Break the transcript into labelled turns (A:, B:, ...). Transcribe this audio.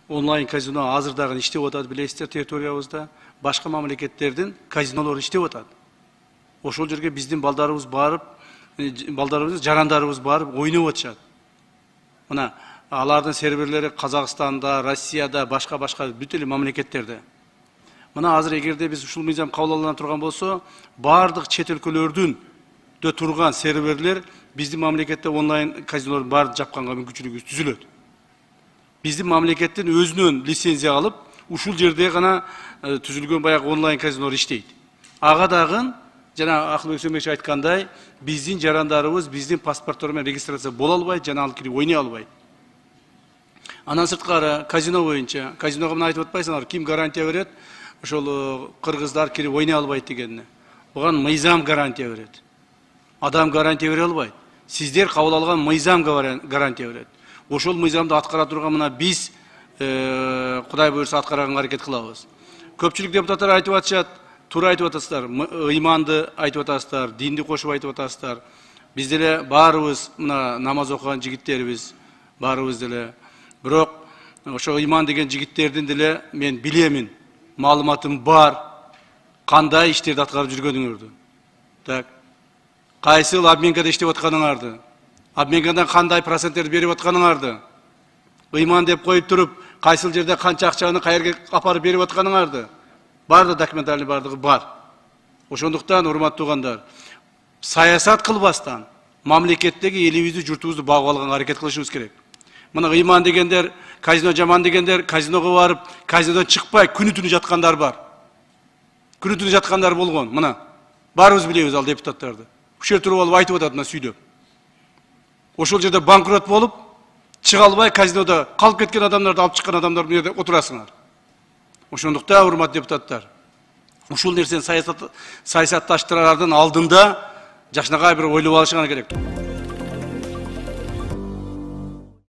A: онлайн казино азыр дагы иштеп атат, билесиздер, территориябызда башка мамлекеттердин казинолору иштеп атат. Ошол жерге биздин балдарыбыз барып, балдарыбыз, жарандарыбыз барып ойноп атышат. Мына алардын серверлери Казакстанда, Россияда, башка бүт эле мамлекеттерде. Мына азыр эгерде биз ушул мыйзам кабыл алына турган болсо, бардык чет өлкөлөрдүн турган серверлер биздин мамлекетте онлайн казинолордун баарын жапканга мүмкүнчүлүгү түзүлөт. Биздин мамлекеттен өзүнөн лицензия алып, ушул жерде гана түзүлгөн баягы онлайн казинолор иштейт. Ага дагы жана Акылбек Сөмекчи айткандай, биздин жарандарыбыз биздин паспорттор менен регистрация боло албайт, жана алып кирип ойной албайт. Андан сырткары казино боюнча, казиного мына айтып атпайсыңар, ким гарантия берет? Ошол кыргыздар кирип ойной албайт дегенне. Буга мыйзам гарантия берет. Адам гарантия бере албайт. Сиздер кабыл алган мыйзам гарантия берет. Ошол мыйзамды аткара турган мына биз Кудай буйрса аткарганга аракет кылабыз. Көпчүлүк депутаттар айтып атышат, туура айтып атасыздар, ыйманды айтып атасыздар, динди кошуп айтып атасыздар. Биз деле баарыбыз мына намаз окуган жигиттербиз, баарыбыз деле. Бирок ошо ыйман деген жигиттердин деле мен билемин, маалыматым бар, кандай иштерди аткарып жүргөнүңөрдү. Так. Кайсыл обменкада иштеп атканыңарды, обменкадан кандай проценттерди берип атканыңарды, ыйман деп коюп туруп, кайсыл жерде канча акчаны каерге апарып берип атканыңарды, баардыгы документальный баардыгы бар. Ошондуктан, урматтуу туугандар, саясат кылбастан мамлекеттеги элибизди, журтубузду багып алганга аракет кылышыбыз керек. Мына ыйман дегендер, казино жаман дегендер, казиного барып, казинодон чыкпай күнү-түнү жаткандар бар. Күнү-түнү жаткандар болгон. Мына баарыбыз билебиз ал депутаттарды. Ушер туруп алып айтып атат мына сүйлөп. Ошол жерде банкрот болуп, чыга албай казинода калып кеткен адамдарды алып чыккан адамдар бул жерде отурасыңар. Ошондуктан, урматтуу депутаттар, ушул нерсени саясатташтырардын алдында жакшынакай бир ойлоп алышыңар керек.